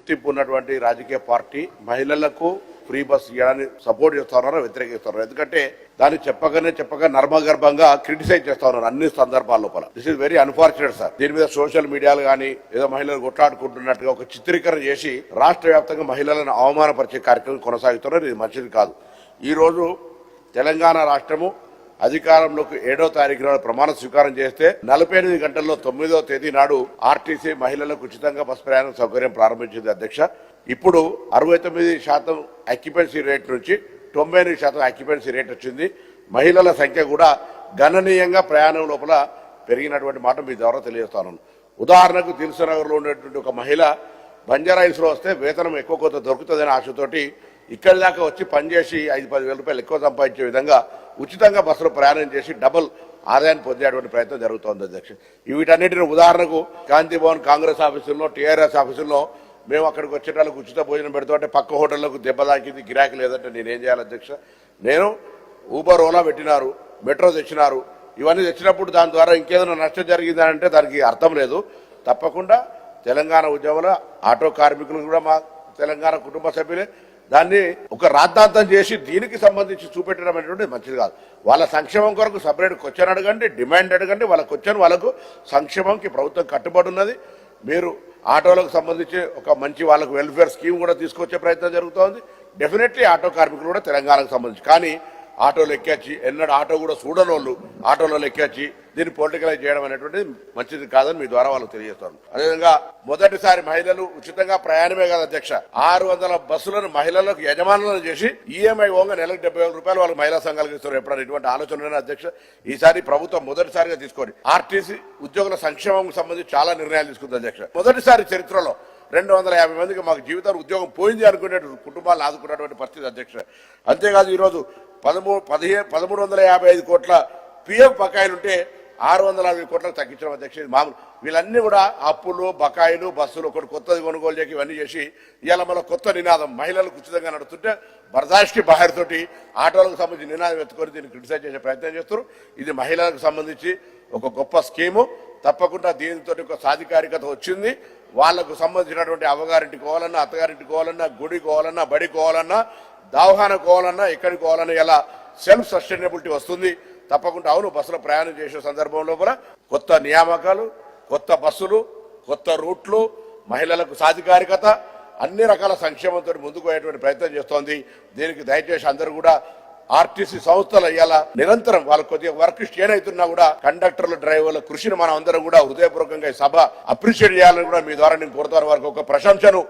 గుర్తింపు ఉన్నటువంటి రాజకీయ పార్టీ మహిళలకు ఫ్రీ బస్ ఇవ్వడాన్ని సపోర్ట్ చేస్తా ఉన్నారు, వ్యతిరేకిస్తున్నారు. ఎందుకంటే దాన్ని చెప్పగా నర్మగర్భంగా క్రిటిసైజ్ చేస్తా ఉన్నారు అన్ని సందర్భాల లోపల. This is very unfortunate sir. దీని మీద సోషల్ మీడియాలు కానీ ఏదో మహిళలు కొట్లాడుకుంటున్నట్టుగా ఒక చిత్రీకరణ చేసి రాష్ట్ర వ్యాప్తంగా మహిళలను అవమానపరిచే కార్యక్రమం కొనసాగుతున్నారు. ఇది మంచిది కాదు. ఈ రోజు తెలంగాణ రాష్ట్రము అధికారంలోకి 7వ తారీఖు నాడు ప్రమాణ స్వీకారం చేస్తే 48 గంటల్లో 9వ తేదీ నాడు ఆర్టీసీ మహిళలకు ఉచితంగా బస్ ప్రయాణ సౌకర్యం ప్రారంభించింది అధ్యక్ష. ఇప్పుడు 69% ఆక్యుపెన్సీ రేట్ నుంచి 98% ఆక్యుపెన్సీ రేట్ వచ్చింది. మహిళల సంఖ్య కూడా గణనీయంగా ప్రయాణం లోపల పెరిగినటువంటి మాట మీ ద్వారా తెలియజేస్తాను. ఉదాహరణకు దిల్సునగర్లో ఉండేటువంటి ఒక మహిళ బంజారాయిల్స్ లో వస్తే వేతనం ఎక్కువ కొంత దొరుకుతుందనే ఆశతోటి ఇక్కడి దాకా వచ్చి పనిచేసి 5-10 వేల రూపాయలు ఎక్కువ సంపాదించే విధంగా ఉచితంగా బస్సులో ప్రయాణం చేసి డబుల్ ఆదాయాన్ని పొందేటువంటి ప్రయత్నం జరుగుతోంది అధ్యక్ష. వీటన్నిటిని ఉదాహరణకు గాంధీ భవన్ కాంగ్రెస్ ఆఫీసుల్లో టీఆర్ఎస్ ఆఫీసుల్లో మేము అక్కడికి వచ్చేటాలకు ఉచిత భోజనం పెడుతుంటే పక్క హోటళ్లకు దెబ్బ తాకింది, గిరాకీ లేదంటే నేనేం చేయాలి అధ్యక్ష? నేను ఊబర్ ఓలా పెట్టినారు, మెట్రో తెచ్చినారు, ఇవన్నీ తెచ్చినప్పుడు దాని ద్వారా ఇంకేదైనా నష్టం జరిగిందంటే దానికి అర్థం లేదు. తప్పకుండా తెలంగాణ ఉద్యమంలో ఆటో కార్మికులు కూడా మా తెలంగాణ కుటుంబ సభ్యులే. దాన్ని ఒక రాద్ధాంతం చేసి దీనికి సంబంధించి చూపెట్టడం అనేటువంటిది మంచిది కాదు. వాళ్ళ సంక్షేమం కొరకు సపరేట్ క్వశ్చన్ అడగండి, డిమాండ్ అడగండి. వాళ్ళ క్వశ్చన్ వాళ్ళకు సంక్షేమంకి ప్రభుత్వం కట్టుబడి ఉన్నది. మీరు ఆటోలకు సంబంధించి ఒక మంచి వాళ్ళకు వెల్ఫేర్ స్కీమ్ కూడా తీసుకొచ్చే ప్రయత్నం జరుగుతోంది. డెఫినెట్లీ ఆటో కార్మికులు కూడా తెలంగాణకు సంబంధించి, కానీ ఆటోలు ఎక్కించి ఎన్నడూ ఆటో కూడా చూడనోళ్ళు ఆటోలలో ఎక్కించి దీన్ని పొలిటికలైజ్ చేయడం అనేటువంటిది మంచిది కాదని మీ ద్వారా వాళ్ళకి తెలియజేస్తాను. అదేవిధంగా మొదటిసారి మహిళలు ఉచితంగా ప్రయాణమే కాదు అధ్యక్ష, 600 బస్సులను మహిళలకు యజమానులను చేసి ఈఎంఐ ఓంగా నెలకు 70,000 రూపాయలు వాళ్ళకి మహిళా సంఘాలకు ఇస్తారు. ఎప్పుడైనా ఇటువంటి ఆలోచన అధ్యక్ష? ఈసారి ప్రభుత్వం మొదటిసారిగా తీసుకొని ఆర్టీసీ ఉద్యోగుల సంక్షేమం సంబంధించి చాలా నిర్ణయాలు తీసుకుంది అధ్యక్ష. మొదటిసారి చరిత్రలో 250 మందికి మాకు జీవితాలు ఉద్యోగం పోయింది అనుకునే కుటుంబాలను ఆదుకున్నటువంటి పరిస్థితి అధ్యక్ష. అంతేకాదు ఈరోజు 1355 కోట్ల పిఎఫ్ బకాయిలుంటే 640 కోట్లకు తగ్గించడం అధ్యక్ష. మామూలు వీళ్ళన్నీ కూడా అప్పులు, బకాయిలు, బస్సులు ఒకటి కొత్తది కొనుగోలు చేసి ఇవన్నీ చేసి ఇవాళ మన కొత్త నినాదం మహిళలకు ఉచితంగా నడుస్తుంటే బర్దాష్కి బహార్ తోటి ఆటోలకు సంబంధించి నినాదం ఎత్తుకొని దీన్ని క్రిటిసైజ్ చేసే ప్రయత్నం చేస్తారు. ఇది మహిళలకు సంబంధించి ఒక గొప్ప స్కీము. తప్పకుండా దీనితో ఒక సాధికారికత వచ్చింది. వాళ్లకు సంబంధించినటువంటి అవ్వగారింటికి పోవాలన్నా, అత్తగారింటికి పోవాలన్నా, గుడికి పోవాలన్నా, బడికి పోవాలన్నా, దవాఖాన పోవాలన్నా, ఎక్కడికి పోవాలన్నా ఇలా సెల్ఫ్ సస్టైనబిలిటీ వస్తుంది. తప్పకుండా అవును, బస్సులో ప్రయాణం చేసే సందర్భంలో కూడా కొత్త నియామకాలు, కొత్త బస్సులు, కొత్త రూట్లు, మహిళలకు సాధికారికత, అన్ని రకాల సంక్షేమంతో ముందుకు పోయేటువంటి ప్రయత్నం చేస్తోంది. దీనికి దయచేసి అందరూ కూడా ఆర్టీసీ సంస్థలు ఇవాళ నిరంతరం వాళ్ళకి కొద్దిగా వర్క్ స్టేన్ అవుతున్నా కూడా కండక్టర్ల, డ్రైవర్ల కృషిని మనం అందరం కూడా హృదయపూర్వకంగా ఈ సభ అప్రిషియేట్ చేయాలని కూడా మీ ద్వారా నేను కోరుతాను. వారికి ఒక ప్రశంసను